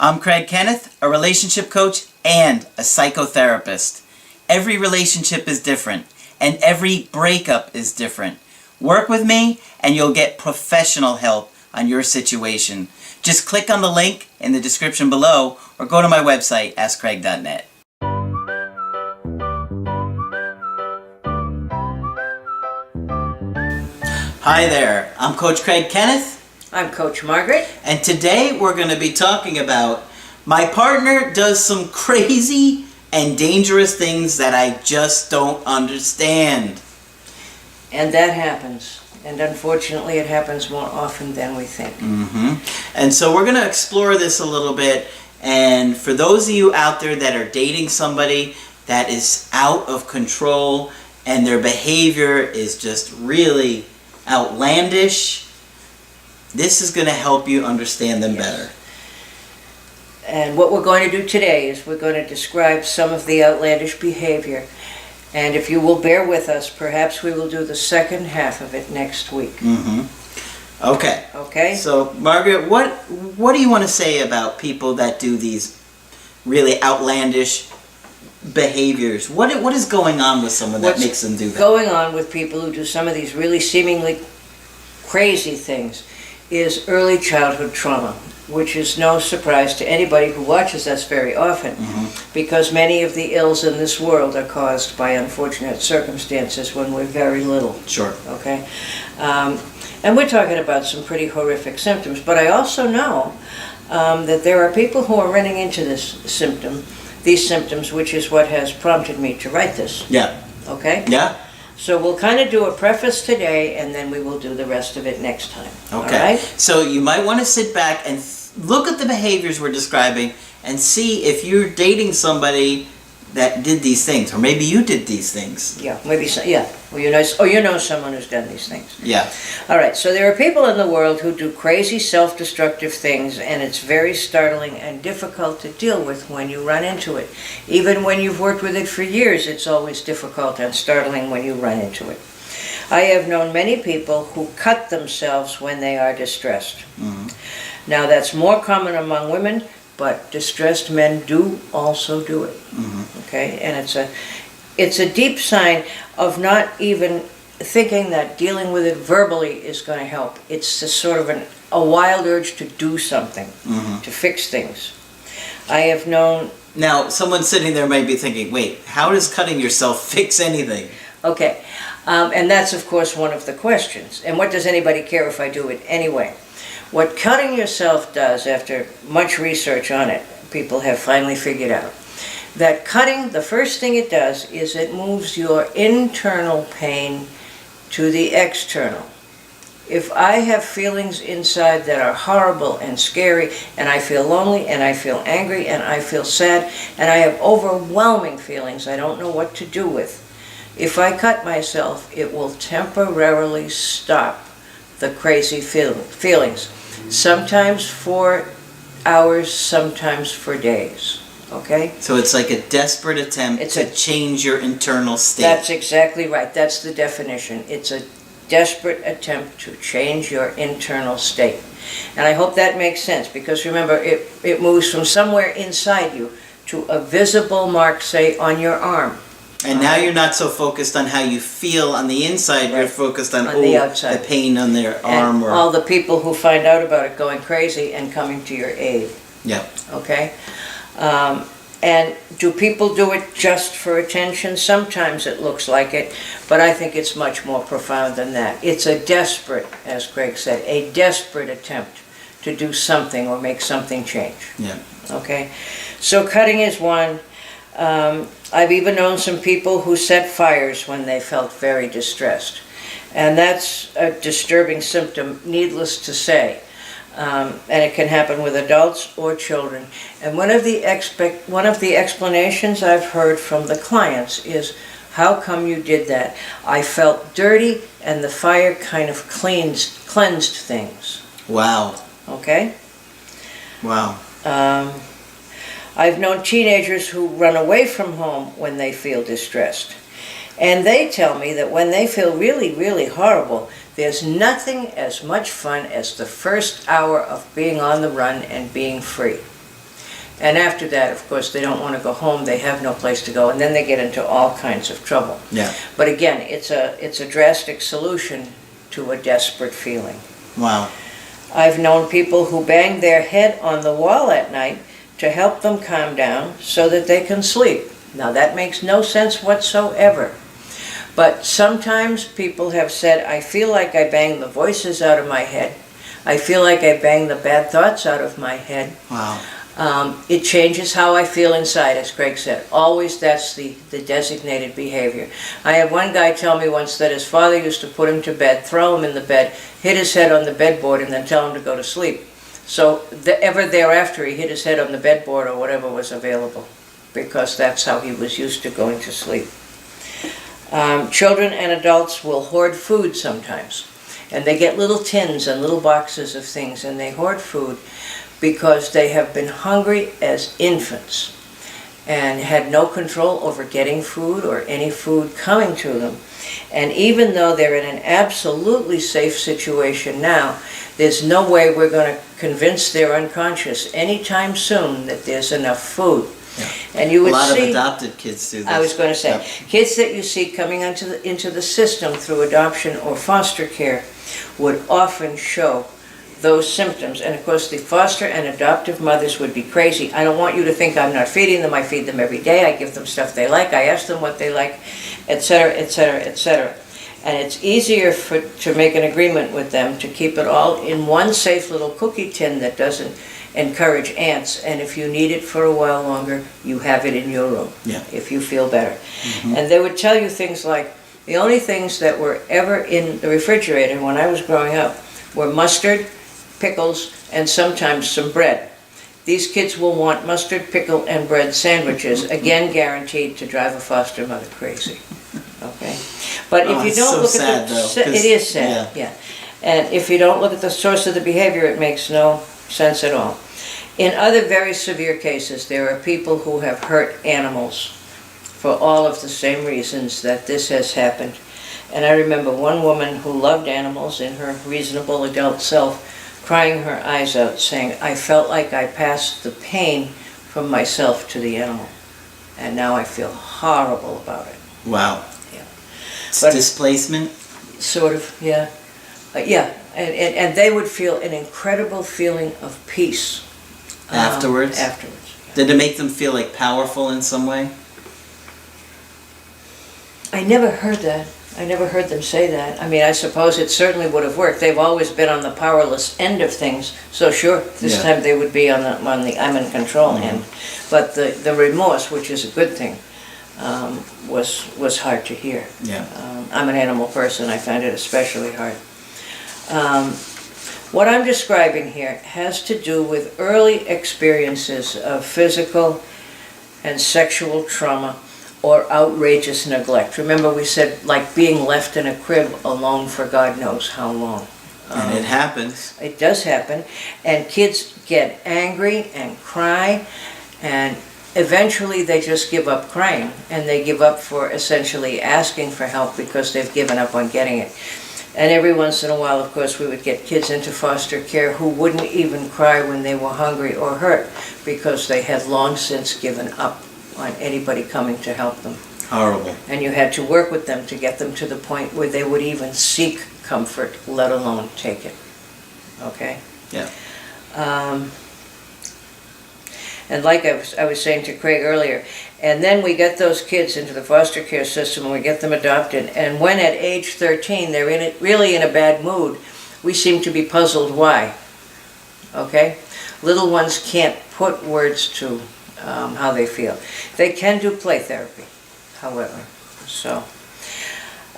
I'm Craig Kenneth, a relationship coach and a psychotherapist. Every relationship is different, and every breakup is different. Work with me, and you'll get professional help on your situation. Just click on the link in the description below, or go to my website, askcraig.net. Hi there, I'm Coach Craig Kenneth. I'm Coach Margaret. And today we're going to be talking about my partner does some crazy and dangerous things that I just don't understand. And that happens. And unfortunately it happens more often than we think. And so we're going to explore this a little bit. And for those of you out there that are dating somebody that is out of control and their behavior is just really outlandish, this is going to help you understand them better. And what we're going to do today is we're going to describe some of the outlandish behavior. And if you will bear with us, perhaps we will do the second half of it next week. Okay. Okay? So, Margaret, what do you want to say about people that do these really outlandish behaviors? What is going on with someone that makes them do that? What's going on with people who do some of these really seemingly crazy things is early childhood trauma, which is no surprise to anybody who watches us very often, because many of the ills in this world are caused by unfortunate circumstances when we're very little. Sure. Okay? And we're talking about some pretty horrific symptoms, but I also know that there are people who are running into these symptoms, which is what has prompted me to write this. Yeah. Okay? Yeah. So we'll kind of do a preface today, and then we will do the rest of it next time. Okay. All right? So you might want to sit back and look at the behaviors we're describing and see if you're dating somebody that did these things, or maybe you did these things. Yeah, maybe so. Yeah. Well, you know someone who's done these things. Yeah. All right. So there are people in the world who do crazy, self-destructive things, and it's very startling and difficult to deal with when you run into it. Even when you've worked with it for years, it's always difficult and startling when you run into it. I have known many people who cut themselves when they are distressed. Now, that's more common among women, but distressed men do also do it. Okay, and it's a deep sign of not even thinking that dealing with it verbally is going to help. It's just sort of a wild urge to do something, to fix things. I have known... Now, someone sitting there might be thinking, wait, how does cutting yourself fix anything? Okay, and that's of course one of the questions. And what does anybody care if I do it anyway? What cutting yourself does, after much research on it, people have finally figured out, that cutting, the first thing it does is it moves your internal pain to the external. If I have feelings inside that are horrible and scary, and I feel lonely, and I feel angry, and I feel sad, and I have overwhelming feelings I don't know what to do with, if I cut myself, it will temporarily stop the crazy feelings. Sometimes for hours, sometimes for days. Okay? So it's like a desperate attempt to change your internal state. That's exactly right. That's the definition. It's a desperate attempt to change your internal state. And I hope that makes sense, because remember, it moves from somewhere inside you to a visible mark, say, on your arm. And now you're not so focused on how you feel on the inside, you're focused on the outside. The pain on their arm. Or all the people who find out about it going crazy and coming to your aid. Yeah. Okay? And do people do it just for attention? Sometimes it looks like it, but I think it's much more profound than that. It's a desperate, as Craig said, a desperate attempt to do something or make something change. Yeah. Okay? So cutting is one. I've even known some people who set fires when they felt very distressed. And that's a disturbing symptom, needless to say. And it can happen with adults or children. And one of the explanations I've heard from the clients is, how come you did that? I felt dirty and the fire kind of cleansed things. Wow. Okay? Wow. I've known teenagers who run away from home when they feel distressed. And they tell me that when they feel really, really horrible, there's nothing as much fun as the first hour of being on the run and being free. And after that, of course, they don't want to go home, they have no place to go, and then they get into all kinds of trouble. Yeah. But again, it's a drastic solution to a desperate feeling. Wow. I've known people who bang their head on the wall at night to help them calm down so that they can sleep. Now that makes no sense whatsoever. But sometimes people have said, I feel like I bang the voices out of my head. I feel like I bang the bad thoughts out of my head. Wow. It changes how I feel inside, as Craig said. Always that's the designated behavior. I had one guy tell me once that his father used to put him to bed, throw him in the bed, hit his head on the bedboard, and then tell him to go to sleep. So ever thereafter, he hit his head on the bedboard or whatever was available, because that's how he was used to going to sleep. Children and adults will hoard food sometimes. And they get little tins and little boxes of things, and they hoard food because they have been hungry as infants and had no control over getting food or any food coming to them. And even though they're in an absolutely safe situation now, there's no way we're going to convince their unconscious anytime soon that there's enough food. Yeah. And you would a lot see, of adopted kids do this. I was going to say, Yep. kids that you see coming into the system through adoption or foster care would often show those symptoms. And of course the foster and adoptive mothers would be crazy. I don't want you to think I'm not feeding them. I feed them every day. I give them stuff they like. I ask them what they like, etc., etc., etc. And it's easier to make an agreement with them to keep it all in one safe little cookie tin that doesn't encourage ants. And if you need it for a while longer, you have it in your room, Yeah. if you feel better. And they would tell you things like, the only things that were ever in the refrigerator when I was growing up were mustard, pickles, and sometimes some bread. These kids will want mustard, pickle, and bread sandwiches, again guaranteed to drive a foster mother crazy. Okay? But if you don't look at the... It is sad, yeah. And if you don't look at the source of the behavior, it makes no sense at all. In other very severe cases, there are people who have hurt animals for all of the same reasons that this has happened. And I remember one woman who loved animals in her reasonable adult self crying her eyes out, saying, I felt like I passed the pain from myself to the animal. And now I feel horrible about it. Wow. Yeah. It's But displacement? sort of, yeah. Yeah, and they would feel an incredible feeling of peace. Afterwards? Afterwards. Did it make them feel like powerful in some way? I never heard that. I never heard them say that. I mean, I suppose it certainly would have worked. They've always been on the powerless end of things, so sure, this time they would be on the I'm in control end. But the remorse, which is a good thing, was hard to hear. Yeah. I'm an animal person. I find it especially hard. What I'm describing here has to do with early experiences of physical and sexual trauma or outrageous neglect. Remember we said like being left in a crib alone for God knows how long. And it happens. It does happen. And kids get angry and cry, and eventually they just give up crying, and they give up for essentially asking for help because they've given up on getting it. And every once in a while, of course, we would get kids into foster care who wouldn't even cry when they were hungry or hurt because they had long since given up on anybody coming to help them. Horrible. And you had to work with them to get them to the point where they would even seek comfort, let alone take it. Okay? Yeah. And like I was saying to Craig earlier, and then we get those kids into the foster care system and we get them adopted, and when at age 13 they're really in a bad mood, we seem to be puzzled why. Okay? Little ones can't put words to how they feel. They can do play therapy, however. So,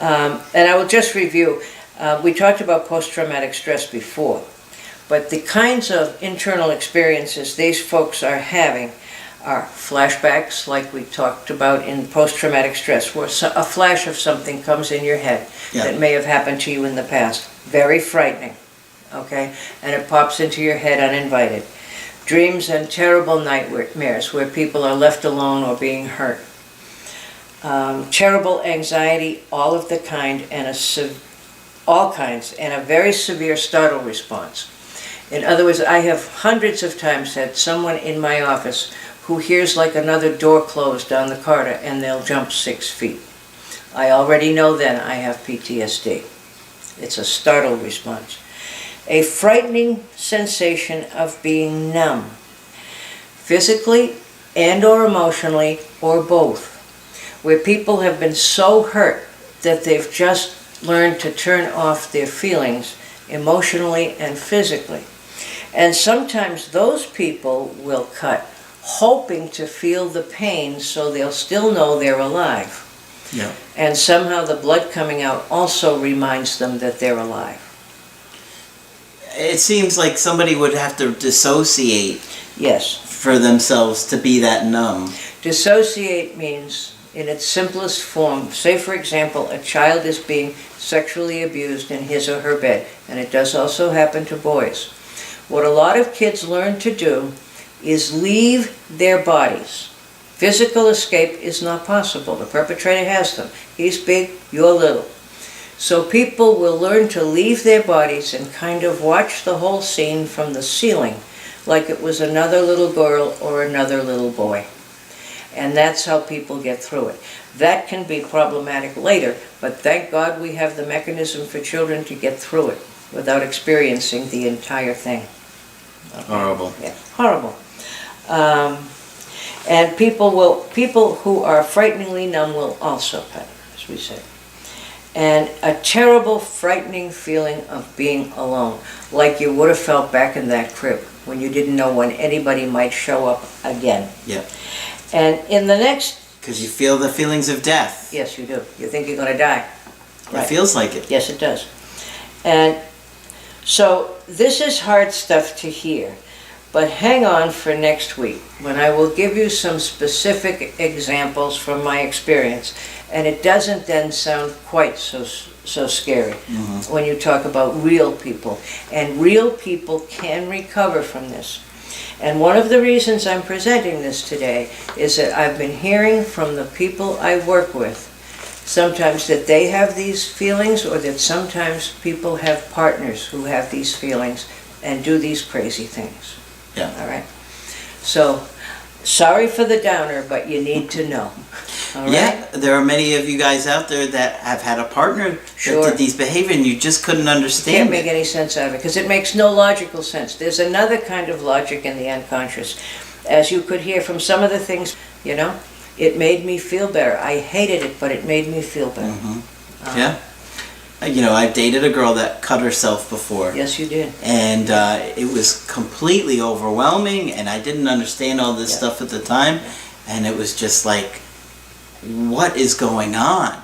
and I will just review, we talked about post-traumatic stress before, but the kinds of internal experiences these folks are having are flashbacks, like we talked about in post-traumatic stress, where a flash of something comes in your head that may have happened to you in the past. Very frightening, okay? And it pops into your head uninvited. Dreams and terrible nightmares where people are left alone or being hurt. Terrible anxiety, all of the kind, and all kinds, and a very severe startle response. In other words, I have hundreds of times had someone in my office who hears like another door closed down the corridor and they'll jump 6 feet. I already know then I have PTSD. It's a startled response. A frightening sensation of being numb, physically and or emotionally or both, where people have been so hurt that they've just learned to turn off their feelings emotionally and physically. And sometimes those people will cut, hoping to feel the pain so they'll still know they're alive. Yeah. And somehow the blood coming out also reminds them that they're alive. It seems like somebody would have to dissociate. Yes. For themselves to be that numb. Dissociate means, in its simplest form, say for example, a child is being sexually abused in his or her bed, and it does also happen to boys. What a lot of kids learn to do is leave their bodies. Physical escape is not possible. The perpetrator has them. He's big, you're little. So people will learn to leave their bodies and kind of watch the whole scene from the ceiling, like it was another little girl or another little boy. And that's how people get through it. That can be problematic later, but thank God we have the mechanism for children to get through it without experiencing the entire thing. Okay. Horrible. Yeah, horrible. And people who are frighteningly numb will also cut, as we said. And a terrible, frightening feeling of being alone, like you would have felt back in that crib when you didn't know when anybody might show up again. Yeah. And in the next... Because you feel the feelings of death. Yes, you do. You think you're going to die. Right. It feels like it. Yes, it does. And so this is hard stuff to hear, but hang on for next week when I will give you some specific examples from my experience, and it doesn't then sound quite so scary when you talk about real people. And real people can recover from this. And one of the reasons I'm presenting this today is that I've been hearing from the people I work with sometimes that they have these feelings, or that sometimes people have partners who have these feelings and do these crazy things. Yeah. All right? So, sorry for the downer, but you need to know. All right? Yeah, there are many of you guys out there that have had a partner Sure. that did these behavior and you just couldn't understand Can't make it. any sense out of it, because it makes no logical sense. There's another kind of logic in the unconscious. As you could hear from some of the things, you know, it made me feel better. I hated it, but it made me feel better. Yeah. You know, I've dated a girl that cut herself before. Yes, you did. And it was completely overwhelming, and I didn't understand all this stuff at the time. And it was just like, what is going on?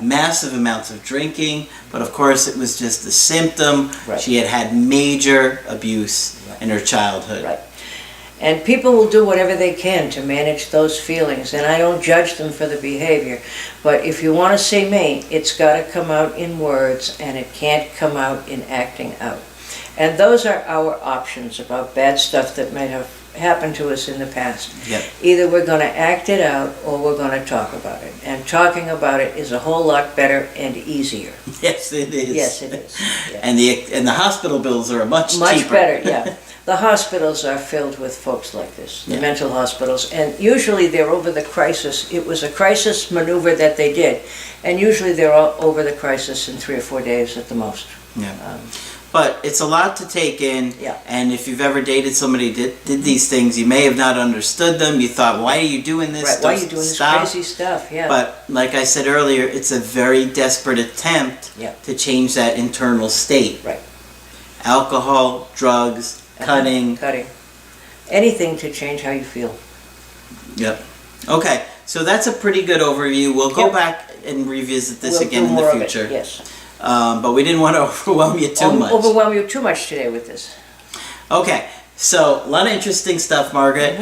Massive amounts of drinking, but of course it was just a symptom. Right. She had major abuse in her childhood. Right. And people will do whatever they can to manage those feelings, and I don't judge them for the behavior. But if you want to see me, it's got to come out in words, and it can't come out in acting out. And those are our options about bad stuff that might have happened to us in the past. Yep. Either we're going to act it out, or we're going to talk about it. And talking about it is a whole lot better and easier. Yes, it is. Yes, it is. Yeah. And the hospital bills are much cheaper. Much better, yeah. The hospitals are filled with folks like this, the mental hospitals, and usually they're over the crisis. It was a crisis maneuver that they did, and usually they're all over the crisis in 3 or 4 days at the most. Yeah. But it's a lot to take in, Yeah. and if you've ever dated somebody that did these things, you may have not understood them. You thought, why are you doing this? Right, why are you doing this crazy stuff? Yeah. But like I said earlier, it's a very desperate attempt to change that internal state. Right. Alcohol, drugs, cutting. Anything to change how you feel. Yep. Okay, so that's a pretty good overview. We'll go back and revisit this again in the future. Yes. But we didn't want to overwhelm you too much. Overwhelm you too much today with this. Okay, so a lot of interesting stuff, Margaret.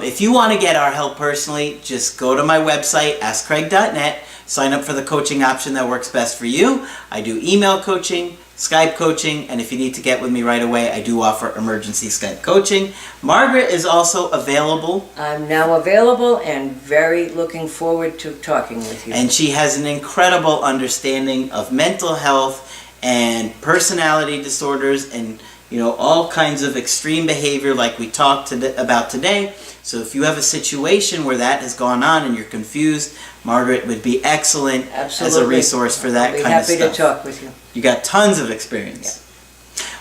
If you want to get our help personally, just go to my website, askcraig.net, sign up for the coaching option that works best for you. I do email coaching, Skype coaching, and if you need to get with me right away, I do offer emergency Skype coaching. Margaret is also available. I'm now available and very looking forward to talking with you. And she has an incredible understanding of mental health and personality disorders and all kinds of extreme behavior like we talked about today. So if you have a situation where that has gone on and you're confused, Margaret would be excellent as a resource for that kind of stuff. I'll be happy to talk with you. You got tons of experience.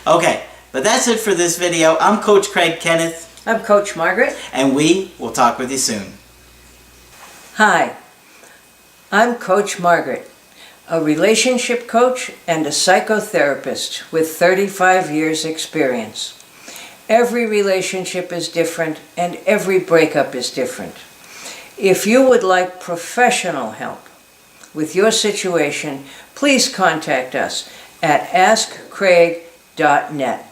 Yeah. Okay, but that's it for this video. I'm Coach Craig Kenneth. I'm Coach Margaret. And we will talk with you soon. Hi, I'm Coach Margaret, a relationship coach and a psychotherapist with 35 years experience. Every relationship is different and every breakup is different. If you would like professional help with your situation, please contact us at askcraig.net.